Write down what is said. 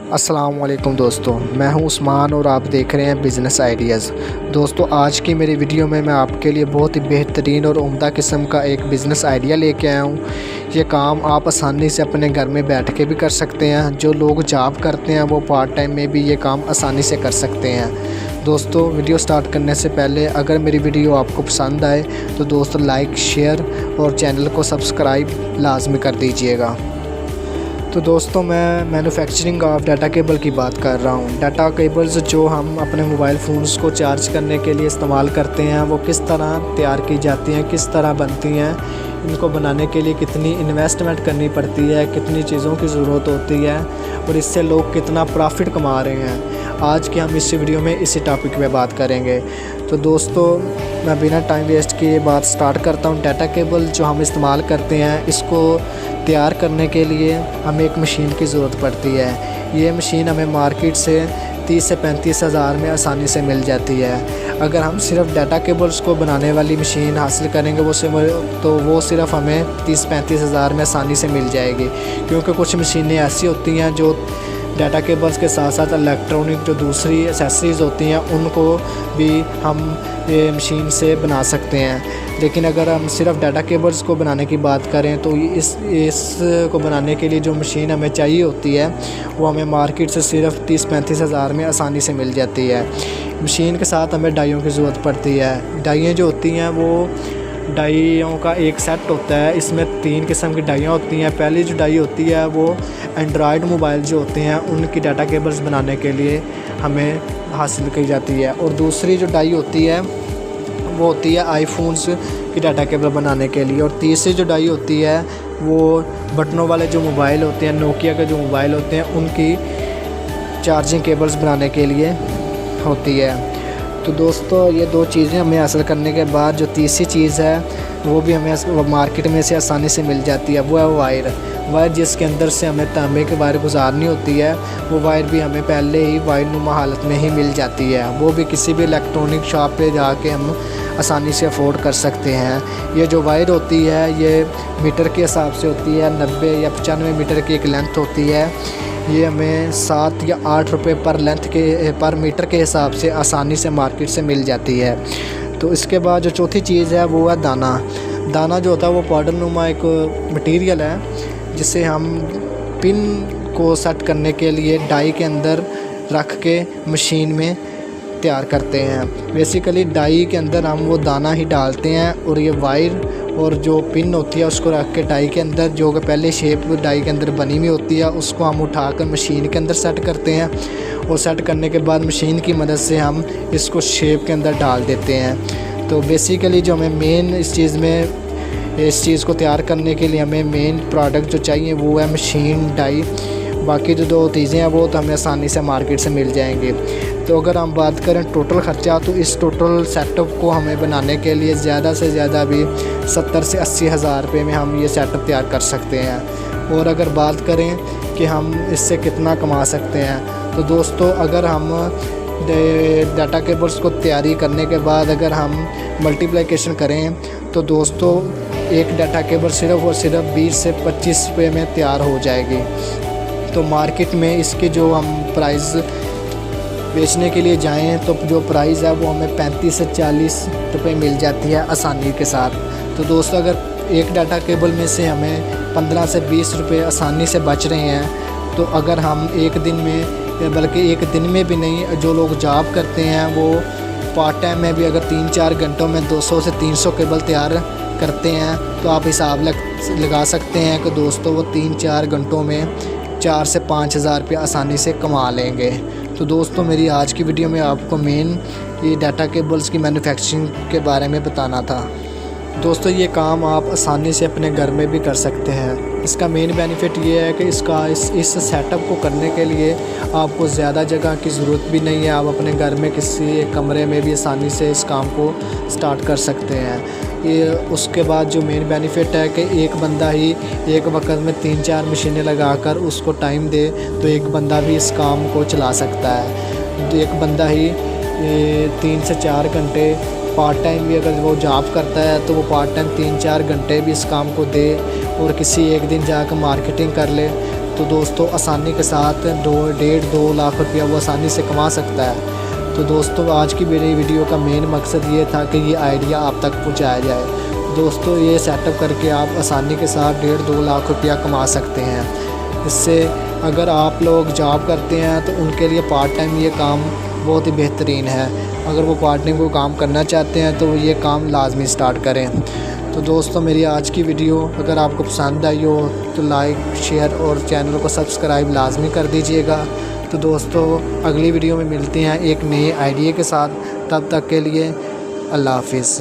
अस्सलाम वालेकुम दोस्तों, मैं हूं उस्मान और आप देख रहे हैं बिज़नेस आइडियाज़। दोस्तों, आज की मेरी वीडियो में मैं आपके लिए बहुत ही बेहतरीन और उम्दा किस्म का एक बिज़नेस आइडिया लेके आया हूं। ये काम आप आसानी से अपने घर में बैठ के भी कर सकते हैं। जो लोग जॉब करते हैं वो पार्ट टाइम में भी ये काम आसानी से कर सकते हैं। दोस्तों, वीडियो स्टार्ट करने से पहले अगर मेरी वीडियो आपको पसंद आए तो दोस्तों लाइक, शेयर और चैनल को सब्सक्राइब लाजमी कर दीजिएगा। तो दोस्तों, मैं मैन्युफैक्चरिंग ऑफ डाटा केबल की बात कर रहा हूँ। डाटा केबल्स जो हम अपने मोबाइल फ़ोन्स को चार्ज करने के लिए इस्तेमाल करते हैं, वो किस तरह तैयार की जाती हैं, किस तरह बनती हैं, इनको बनाने के लिए कितनी इन्वेस्टमेंट करनी पड़ती है, कितनी चीज़ों की ज़रूरत होती है और इससे लोग कितना प्रॉफिट कमा रहे हैं। आज की हम इस वीडियो में इसी टॉपिक पे बात करेंगे। तो दोस्तों, मैं बिना टाइम वेस्ट किए बात स्टार्ट करता हूँ। डाटा केबल जो हम इस्तेमाल करते हैं, इसको तैयार करने के लिए हमें एक मशीन की ज़रूरत पड़ती है। ये मशीन हमें मार्केट से 30 से 35 हज़ार में आसानी से मिल जाती है। अगर हम सिर्फ डाटा केबल्स को बनाने वाली मशीन हासिल करेंगे वो सिर्फ हमें 30-35 हज़ार में आसानी से मिल जाएगी, क्योंकि कुछ मशीनें ऐसी होती हैं जो डाटा केबल्स के साथ साथ इलेक्ट्रॉनिक जो दूसरी एसेसरीज़ होती हैं उनको भी हम ये मशीन से बना सकते हैं। लेकिन अगर हम सिर्फ डाटा केबल्स को बनाने की बात करें तो इस को बनाने के लिए जो मशीन हमें चाहिए होती है वो हमें मार्केट से सिर्फ 30-35 हज़ार में आसानी से मिल जाती है। मशीन के साथ हमें डाइयों की ज़रूरत पड़ती है। डाइयाँ जो होती हैं वो डाइयों का एक सेट होता है। इसमें 3 किस्म की डाइयाँ होती हैं। पहली जो डाई होती है वो एंड्रॉयड मोबाइल जो होते हैं उनकी डाटा केबल्स बनाने के लिए हमें हासिल की जाती है, और दूसरी जो डाई होती है वो होती है आईफोन्स की डाटा केबल बनाने के लिए, और तीसरी जो डाई होती है वो बटनों वाले जो मोबाइल होते हैं, नोकिया के जो मोबाइल होते हैं उनकी चार्जिंग केबल्स बनाने के लिए होती है। तो दोस्तों, ये 2 चीज़ें हमें हासिल करने के बाद जो तीसरी चीज़ है वो भी हमें मार्केट में से आसानी से मिल जाती है। वो है वायर जिसके अंदर से हमें तांबे की वायर गुजारनी होती है। वो वायर भी हमें पहले ही वायर नुमा हालत में ही मिल जाती है। वो भी किसी भी इलेक्ट्रॉनिक शॉप पे जाके हम आसानी से अफोर्ड कर सकते हैं। ये जो वायर होती है ये मीटर के हिसाब से होती है। 90 या 95 मीटर की एक लेंथ होती है। ये हमें 7 या 8 रुपए पर मीटर के हिसाब से आसानी से मार्केट से मिल जाती है। तो इसके बाद जो चौथी चीज़ है वो है दाना जो होता है वो पाउडर नुमा एक मटेरियल है जिसे हम पिन को सेट करने के लिए डाई के अंदर रख के मशीन में तैयार करते हैं। बेसिकली डाई के अंदर हम वो दाना ही डालते हैं और ये वायर और जो पिन होती है उसको रख के डाई के अंदर जो कि पहले शेप डाई के अंदर बनी हुई होती है उसको हम उठाकर मशीन के अंदर सेट करते हैं, और सेट करने के बाद मशीन की मदद से हम इसको शेप के अंदर डाल देते हैं। तो बेसिकली जो हमें मेन इस चीज़ को तैयार करने के लिए हमें मेन प्रोडक्ट जो चाहिए वो है मशीन, डाई। बाकी जो 2 चीज़ें हैं वो तो हमें आसानी से मार्केट से मिल जाएंगी। तो अगर हम बात करें टोटल ख़र्चा, तो इस टोटल सेटअप को हमें बनाने के लिए ज़्यादा से ज़्यादा भी 70 से 80 हज़ार रुपये में हम ये सेटअप तैयार कर सकते हैं। और अगर बात करें कि हम इससे कितना कमा सकते हैं, तो दोस्तों अगर हम डाटा केबल्स को तैयारी करने के बाद अगर हम मल्टीप्लिकेशन करें तो दोस्तों एक डाटा केबल सिर्फ़ और सिर्फ 20 से 25 रुपये में तैयार हो जाएगी। तो मार्केट में इसके जो हम प्राइस बेचने के लिए जाएं तो जो प्राइस है वो हमें 35 से 40 रुपये मिल जाती है आसानी के साथ। तो दोस्तों, अगर एक डाटा केबल में से हमें 15 से 20 रुपये आसानी से बच रहे हैं, तो अगर हम एक दिन में, बल्कि एक दिन में भी नहीं, जो लोग जॉब करते हैं वो पार्ट टाइम में भी अगर 3-4 घंटों में 200 से 300 केबल तैयार करते हैं तो आप हिसाब लगा सकते हैं कि दोस्तों वो 3-4 घंटों में 4 से 5 हज़ार रुपये आसानी से कमा लेंगे। तो दोस्तों, मेरी आज की वीडियो में आपको मेन ये डाटा केबल्स की मैन्युफैक्चरिंग के बारे में बताना था। दोस्तों, ये काम आप आसानी से अपने घर में भी कर सकते हैं। इसका मेन बेनिफिट ये है कि इस सेटअप को करने के लिए आपको ज़्यादा जगह की ज़रूरत भी नहीं है। आप अपने घर में किसी एक कमरे में भी आसानी से इस काम को स्टार्ट कर सकते हैं। ये उसके बाद जो मेन बेनिफिट है कि एक बंदा ही एक वक्त में 3-4 मशीनें लगाकर उसको टाइम दे तो एक बंदा भी इस काम को चला सकता है। एक बंदा ही 3 से 4 घंटे पार्ट टाइम भी अगर वो जॉब करता है तो वो पार्ट टाइम 3-4 घंटे भी इस काम को दे और किसी एक दिन जाकर मार्केटिंग कर ले तो दोस्तों आसानी के साथ 1.5-2 लाख रुपया वो आसानी से कमा सकता है। तो दोस्तों आज की मेरी वीडियो का मेन मकसद ये था कि ये आइडिया आप तक पहुंचाया जाए। दोस्तों ये सेटअप करके आप आसानी के साथ 1.5-2 लाख रुपया कमा सकते हैं। इससे अगर आप लोग जॉब करते हैं तो उनके लिए पार्ट टाइम ये काम बहुत ही बेहतरीन है। अगर वो पार्ट टाइम को काम करना चाहते हैं तो ये काम लाजमी स्टार्ट करें। तो दोस्तों मेरी आज की वीडियो अगर आपको पसंद आई हो तो लाइक शेयर और चैनल को सब्सक्राइब लाजमी कर दीजिएगा। तो दोस्तों अगली वीडियो में मिलते हैं एक नए आइडिया के साथ। तब तक के लिए अल्लाह हाफिज़।